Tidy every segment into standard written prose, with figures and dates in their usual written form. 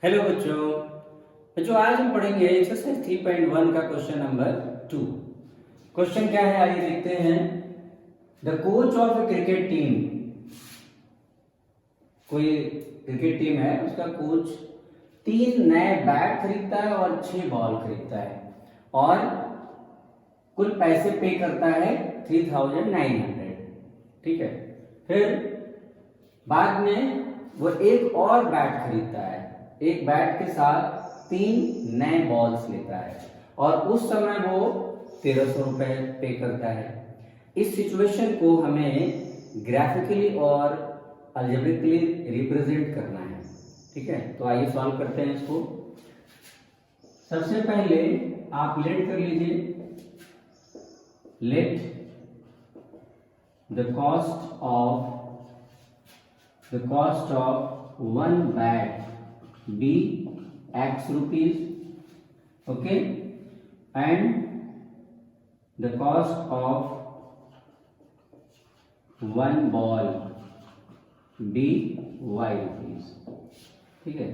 Hello बच्चों। बच्चों आज हम पढ़ेंगे एक्सरसाइज 3.1 का क्वेश्चन नंबर 2। क्वेश्चन क्या है आइए देखते हैं। The coach of A cricket team, कोई क्रिकेट टीम है उसका कोच 3 नए बैट खरीदता है और 6 बॉल खरीदता है और कुल पैसे पे करता है 3900। ठीक है, फिर बाद में वो एक और बैट खरीदता है, एक बैट के साथ 3 नए बॉल्स लेता है और उस समय वो 1300 रुपए पे करता है। इस सिचुएशन को हमें ग्राफिकली और अलजेब्रिकली रिप्रेजेंट करना है। ठीक है, तो आइए सॉल्व करते हैं इसको। सबसे पहले आप लेट कर लीजिए, let the cost of one bat be x rupees, okay, and the cost of one ball be y rupees। ठीक है,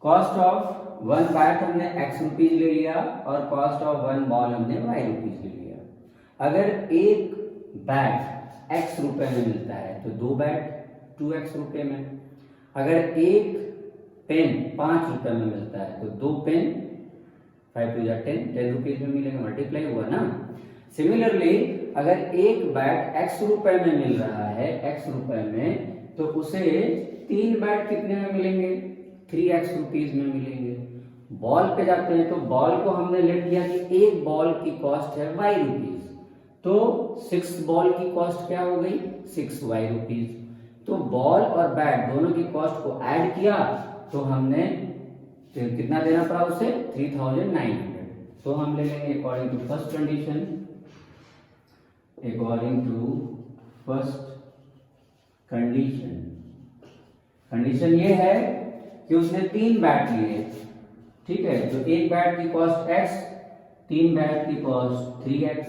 कॉस्ट ऑफ वन बैट हमने x रुपीज ले लिया और कॉस्ट ऑफ वन बॉल हमने y रुपीज ले लिया। अगर एक बैट x रुपए में मिलता है तो 2 बैट 2x रुपए में। अगर एक पेन 5 रुपए में मिलता है तो 2 पेन 5 टू 10 रुपीज में मिलेगा, मल्टीप्लाई हुआ ना। सिमिलरली अगर एक बैट x रुपए में मिल रहा है x रुपए में तो उसे 3 बैट कितने में मिलेंगे, 3x रुपीज में मिलेंगे। बॉल पे जाते हैं तो बॉल को हमने ले लिया कि एक बॉल की कॉस्ट है y रुपीज, तो 6 बॉल की कॉस्ट क्या हो गई, 6y रुपीज। तो बॉल और बैट दोनों की कॉस्ट को ऐड किया तो हमने कितना देना पड़ा उसे, 3900। तो हम ले लेंगे according to first condition, condition ये है कि उसने 3 बैट लिए। ठीक है, तो एक बैट की कॉस्ट x, 3 बैट की कॉस्ट 3x,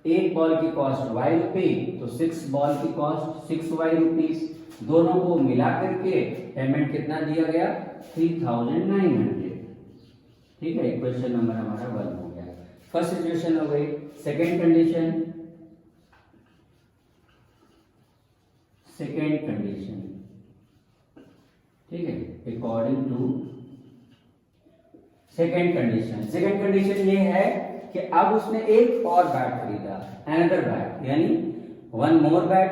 एक बॉल की कॉस्ट y रुपये, तो 6 बॉल की कॉस्ट 6y रुपीज। दोनों को मिला करके पेमेंट कितना दिया गया, 3900। ठीक है, क्वेश्चन नंबर हमारा 1 हो गया। फर्स्ट सिचुएशन हो गई। सेकेंड कंडीशन, ठीक है, अकॉर्डिंग टू सेकेंड कंडीशन ये है कि अब उसने एक और बैट खरीदा, अनदर बैट, यानी 1 मोर बैट।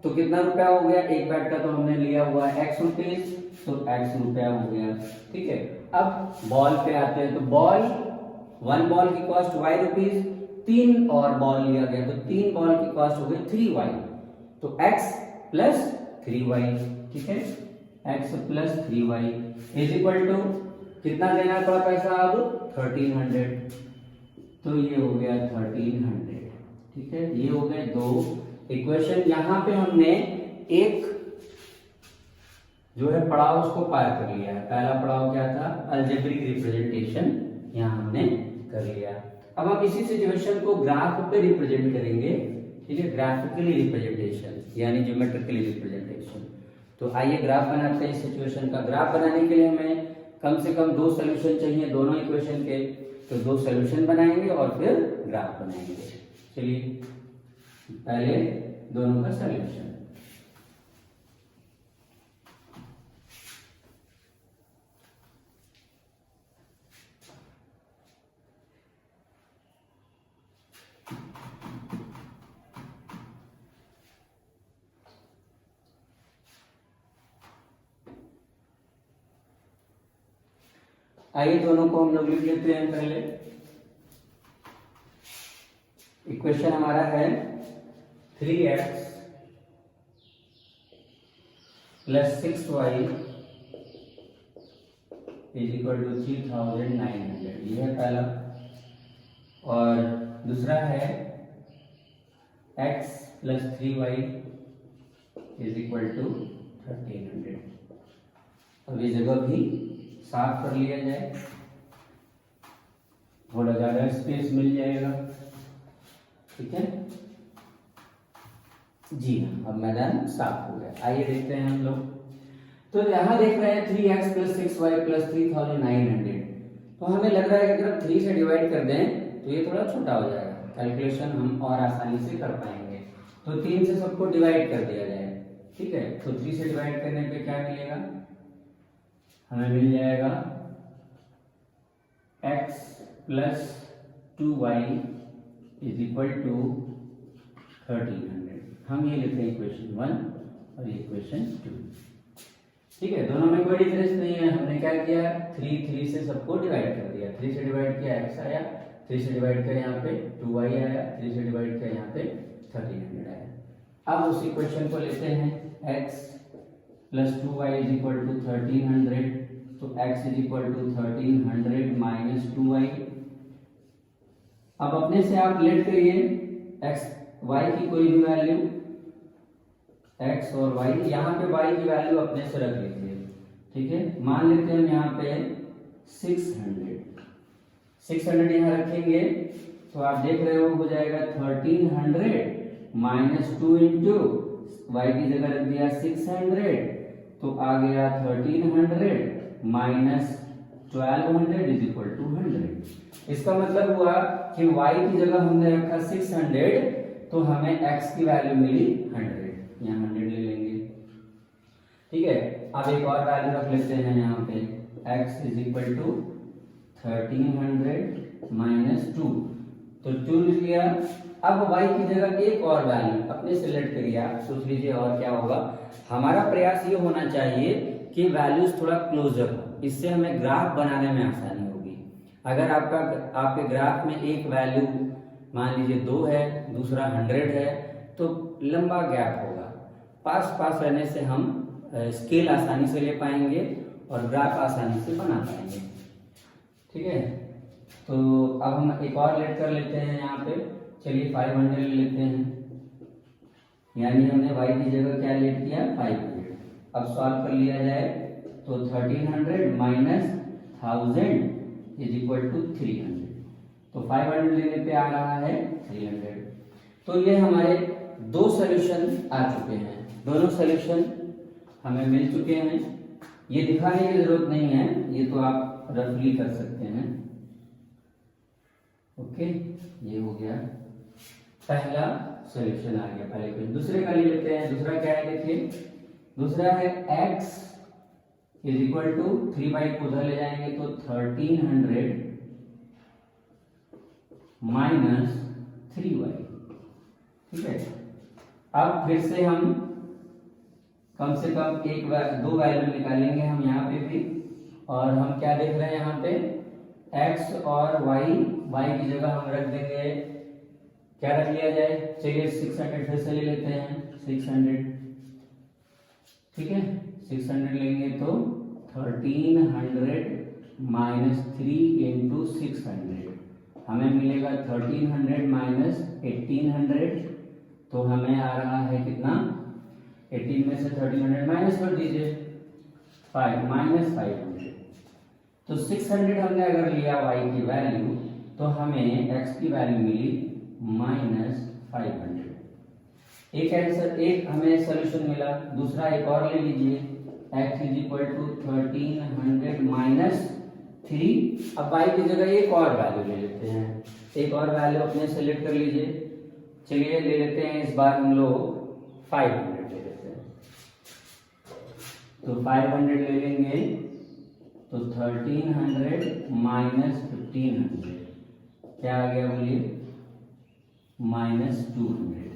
तो कितना रुपया हो गया, एक बैट का तो हमने लिया हुआ है x रुपीज, तो x रुपया हो गया। ठीक है, अब बॉल पे आते हैं तो वन बॉल की कॉस्ट y रुपीज, 3 और बॉल लिया गया तो 3 बॉल की कॉस्ट हो गई 3y, तो x प्लस 3y। ठीक है, x plus 3y is equal to कितना देना पड़ा पैसा, अब 1300। तो ये हो गया 1300। ठीक है, ये हो गए 2 इक्वेशन। यहां पे हमने एक जो है पड़ाव उसको पार कर लिया है। पहला पड़ाव क्या था, अलजेब्रिक रिप्रेजेंटेशन, यहां हमने कर लिया। अब हम इसी सिचुएशन को ग्राफ पे रिप्रेजेंट करेंगे। ठीक है, ग्राफिकली रिप्रेजेंटेशन यानी ज्योमेट्रिकली रिप्रेजेंटेशन। तो आइए ग्राफ बनाते हैं। इस सिचुएशन का ग्राफ बनाने के लिए हमें कम से कम 2 सोल्यूशन चाहिए दोनों इक्वेशन के, तो 2 सोल्यूशन बनाएंगे और फिर ग्राफ बनाएंगे। चलिए पहले दोनों का सॉल्यूशन। आइए दोनों को हम लोग लिख लेते हैं। पहले इक्वेशन हमारा है 3x plus 6y is equal to 3900, ये है पहला। और दूसरा है x plus 3y is equal to 1300। अब ये जगह भी साफ कर लिया जाए, थोड़ा ज्यादा स्पेस मिल जाएगा। ठीक है जी, अब मैदान साफ हो गया। आइए देखते हैं हम लोग तो यहाँ देख रहे हैं 3x + 6y + 3900, तो हमें लग रहा है कि अगर 3 से डिवाइड कर दें तो ये थोड़ा छोटा हो जाएगा, कैलकुलेशन हम और आसानी से कर पाएंगे। तो 3 से सबको डिवाइड कर दिया जाए, ठीक है। तो 3 से डिवाइड करने पे क्या मिलेगा, हमें मिल जाएगा x + 2y = 1300। हम ये लिखते हैं इक्वेशन 1 और इक्वेशन 2, ठीक है। दोनों में कोई डिफरेंस नहीं है। हमने क्या किया, 3 से सबको डिवाइड कर दिया। 3 से डिवाइड किया x आया, 3 से डिवाइड किया यहाँ पे 2y आया, 3 से डिवाइड किया यहाँ पे 1300 आया। अब उस इक्वेशन को लेते हैं, x + 2y = 1300, तो x = 1300 - 2y। अब अपने से आप लेट करिए x y की कोई भी वैल्यू, x और y, यहाँ पे y की वैल्यू अपने से रख लीजिए, ठीक है। मान लेते हैं हम यहाँ पे 600 यहाँ रखेंगे, तो आप देख रहे हो जाएगा 1300 - 2 इंटू y की जगह रख दिया 600, तो आ गया 1300 - 1200 = 100। इसका मतलब हुआ कि y की जगह हमने रखा 600, तो हमें x की वैल्यू मिली 100, यहाँ 100 ले लेंगे, ठीक है। अब एक और वैल्यू रख लेते हैं यहाँ पे, x = 1300 - 2, तो 2 लिख लिया। अब y की जगह एक और वैल्यू अपने सेलेक्ट करिए, आप सोच लीजिए और क्या होगा। हमारा प्रयास ये होना चाहिए कि वैल्यूज थोड़ा क्लोजर हो, इससे हमें ग्राफ बनाने में आसानी होगी। अगर आपके ग्राफ में एक वैल्यू मान लीजिए 2 है, दूसरा 100 है, तो लंबा गैप होगा। पास पास रहने से हम स्केल आसानी से ले पाएंगे और ग्राफ आसानी से बना पाएंगे, ठीक है। तो अब हम एक और लेट कर लेते हैं यहाँ पे, चलिए 500 ले लेते हैं, यानी हमने y की जगह क्या लेट किया 500। अब सॉल्व कर लिया जाए तो 1300 - 1000 = 300, तो 500 लेने पे आ रहा है 300। तो ये हमारे दो सॉल्यूशन आ चुके हैं, दोनों सॉल्यूशन हमें मिल चुके हैं। ये दिखाने की जरूरत नहीं है, ये तो आप रफली कर सकते हैं, ओके। ये हो गया पहला सॉल्यूशन आ गया पहले क्वेश्चन। दूसरे का ले लेते हैं। दूसरा क्या है, देखिए दूसरा है x = 3y को उधर ले जाएंगे तो 1300 - 3y, ठीक है। अब फिर से हम कम से कम दो वैल्यू निकालेंगे हम यहाँ पे भी, और हम क्या देख रहे हैं यहाँ पे x और y की जगह हम रख देंगे, क्या रख लिया जाए, चलिए 600 फिर से ले लेते हैं, 600, ठीक है। 600 लेंगे तो 1300 - 3 × 600, हमें मिलेगा 1300 - 1800, तो हमें आ रहा है कितना, 18 में से 1300 माइनस कर दीजिए, 5 - 500। तो 600 हमने अगर लिया y की वैल्यू, तो हमें x की वैल्यू मिली -500। एक आंसर, एक हमें सॉल्यूशन मिला। दूसरा एक और ले लीजिए, x = 1300 - 3। अब y की जगह एक और वैल्यू ले लेते हैं, एक और वैल्यू अपने सेलेक्ट कर लीजिए। चलिए ले लेते हैं, इस बार हम लोग 500 ले लेते हैं, तो 500 ले लेंगे तो 1300 - 1500 क्या आ गया, बोलिए -200,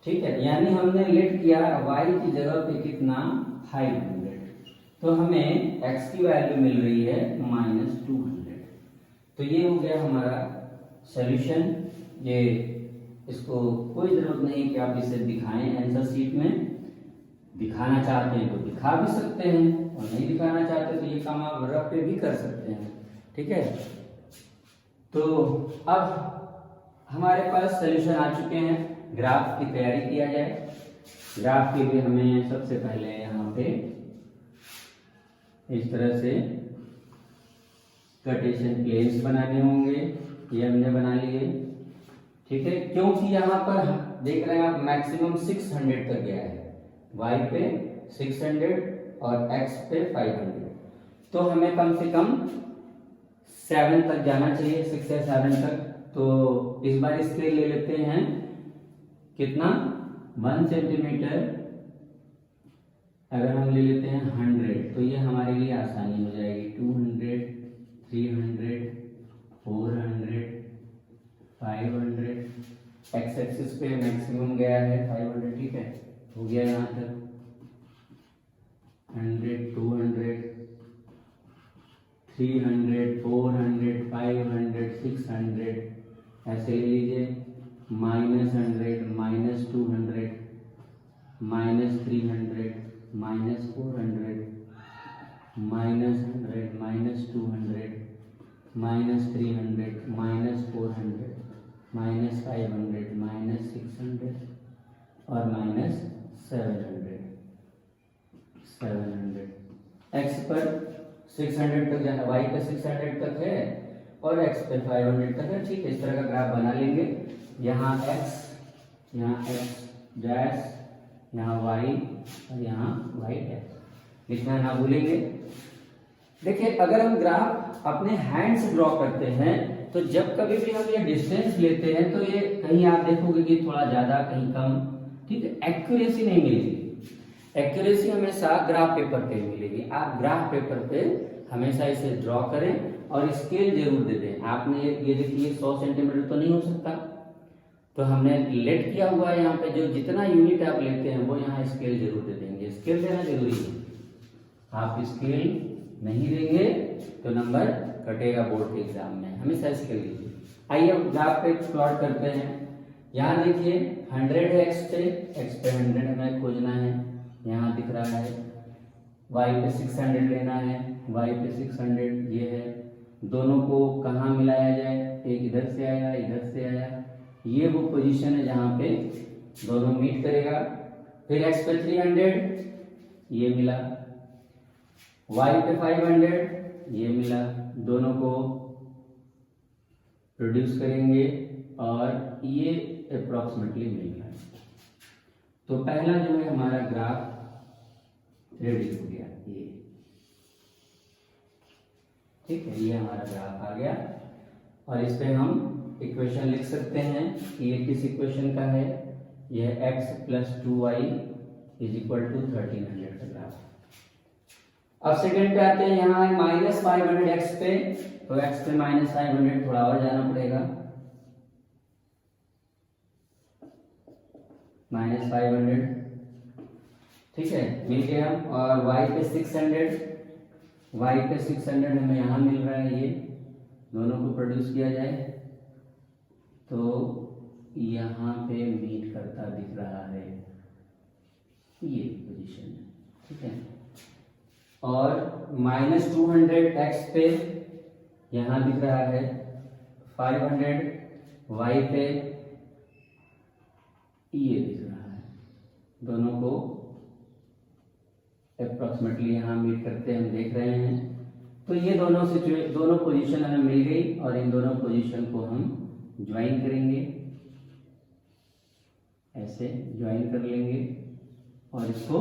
ठीक है। यानी हमने लेट किया y की जगह पे कितना 500, तो हमें x की वैल्यू मिल रही है -200। तो ये हो गया हमारा सॉल्यूशन। ये इसको कोई जरूरत नहीं कि आप इसे दिखाएं आंसर शीट में, दिखाना चाहते हैं तो दिखा भी सकते हैं, और नहीं दिखाना चाहते तो ये काम आप रफ पे भी कर सकते हैं, ठीक है। तो अब हमारे पास सॉल्यूशन आ चुके हैं, ग्राफ की तैयारी किया जाए। ग्राफ के लिए हमें सबसे पहले यहाँ पे इस तरह से कार्टेशियन प्लेन्स बनाने होंगे, ये हमने बना लिए, ठीक है। क्योंकि यहाँ पर देख रहे हैं आप मैक्सिमम 600 तक गया है, y पे 600 और x पे 500। तो हमें कम से कम 7 तक जाना चाहिए, 6 से 7 तक। तो इस बार स्केल ले लेते हैं, कितना 1 सेंटीमीटर अगर हम ले लेते हैं 100, तो ये हमारे लिए आसानी हो जाएगी। 200, 300, 400, 500, एक्स एक्सिस पे मैक्सिमम गया है 500, ठीक है, हो गया यहाँ तक। 100, 200, 300, 400, 500, 600, ऐसे ले लीजिए। -100, -200, -300, -400, -100, -200, -300, -400, -500, -600 और -700। 700 एक्स पर 600 तक जाना, वाई पे 600 तक है और एक्स पे 500 तक है, ठीक है। इस तरह का ग्राफ बना लेंगे। यहाँ एक्स, यहाँ एक्स डैश, यहाँ वाई और यहाँ वाई डैश लिखना ना भूलेंगे। देखिए, अगर हम ग्राफ अपने हैंड से ड्रॉ करते हैं तो जब कभी भी हम ये डिस्टेंस लेते हैं तो ये कहीं आप देखोगे कि थोड़ा ज्यादा कहीं कम, ठीक है, एक्यूरेसी नहीं मिलेगी। एक्यूरेसी हमेशा ग्राफ पेपर पे मिलेगी। आप ग्राफ पेपर पे हमेशा इसे ड्रॉ करें और स्केल जरूर दे दें। आपने ये देखिए 100 सेंटीमीटर तो नहीं हो सकता, तो हमने लेट किया हुआ है यहाँ पे, जो जितना यूनिट आप लेते हैं वो यहाँ स्केल जरूर दे देंगे। स्केल देना जरूरी है, आप स्केल नहीं देंगे तो नंबर कटेगा बोर्ड के एग्जाम में, हमेशा स्केल दीजिए। आइए अब ग्राफ पे प्लॉट करते हैं। यहाँ देखिए 100 है एक्स पे 100 हमें खोजना है, यहाँ दिख रहा है। वाई पे 600 लेना है, वाई पे 600 ये है। दोनों को कहाँ मिलाया जाए, एक इधर से आया इधर से आया, ये वो पोजीशन है जहाँ पे दोनों मीट करेगा। फिर एक्स पे 300 ये मिला, वाई पे 500 ये मिला, दोनों को प्रोड्यूस करेंगे और ये अप्रोक्सीमेटली मिल रहा है। तो पहला जो है हमारा ग्राफ रेडी हो गया, ये ठीक है, ये हमारा ग्राफ आ गया। और इस पे हम इक्वेशन लिख सकते हैं कि ये किस इक्वेशन का है, यह x + 2y = 1300 का ग्राफ। अब सेकंड पे आते हैं, यहाँ है -500 x पे, तो x पे -500 थोड़ा और जाना पड़ेगा, -500, ठीक है, मिल गया। और y पे 600 हमें यहाँ मिल रहा है, ये दोनों को प्रोड्यूस किया जाए तो यहाँ पे मीट करता दिख रहा है, ये पोजीशन है, ठीक है। और -200 x पे यहाँ दिख रहा है 500, y पे ये दिख रहा है, दोनों को अप्रोक्सीमेटली यहाँ मीट करते हम देख रहे हैं। तो ये दोनों पोजीशन हमें मिल गई और इन दोनों पोजीशन को हम ज्वाइन करेंगे, ऐसे ज्वाइन कर लेंगे और इसको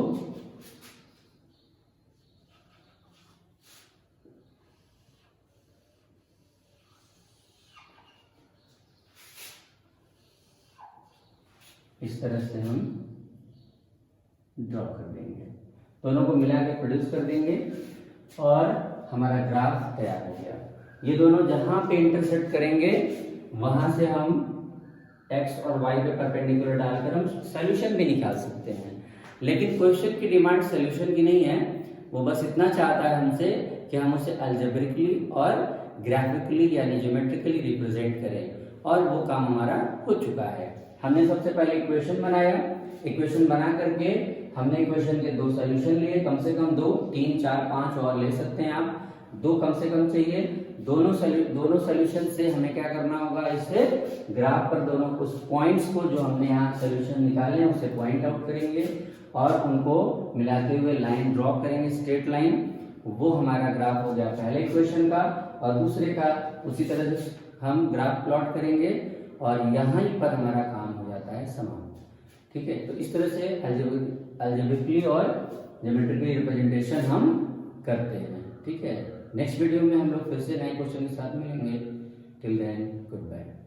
इस तरह से हम ड्रॉ कर देंगे, दोनों को मिला के प्रोड्यूस कर देंगे और हमारा ग्राफ तैयार हो गया। ये दोनों जहां पे इंटरसेक्ट करेंगे वहां से हम x और y पे परपेंडिकुलर डालकर हम सॉल्यूशन भी निकाल सकते हैं। लेकिन क्वेश्चन की डिमांड सॉल्यूशन की नहीं है, वो बस इतना चाहता है हमसे कि हम उसे अलजेब्रिकली और ग्राफिकली यानी ज्योमेट्रिकली रिप्रेजेंट करें, और वो काम हमारा हो चुका है। हमने सबसे पहले इक्वेशन बनाया, इक्वेशन बना करके हमने इक्वेशन के 2 सॉल्यूशन लिए, कम से कम 2, 3, 4, 5 और ले सकते हैं आप, 2 कम से कम चाहिए। दोनों सॉल्यूशन से हमें क्या करना होगा, इससे ग्राफ पर दोनों उस पॉइंट्स को जो हमने यहाँ सॉल्यूशन निकाले हैं उसे पॉइंट आउट करेंगे और उनको मिलाते हुए लाइन ड्रॉ करेंगे, स्ट्रेट लाइन। वो हमारा ग्राफ हो गया पहले इक्वेशन का, और दूसरे का उसी तरह से हम ग्राफ प्लॉट करेंगे और यहाँ पर हमारा काम हो जाता है समान, ठीक है। तो इस तरह से अलजेब्रिकली और ज्योमेट्रिकली रिप्रेजेंटेशन हम करते हैं। ठीक है, नेक्स्ट वीडियो में हम लोग फिर से नए क्वेश्चन के साथ मिलेंगे। Till then good bye.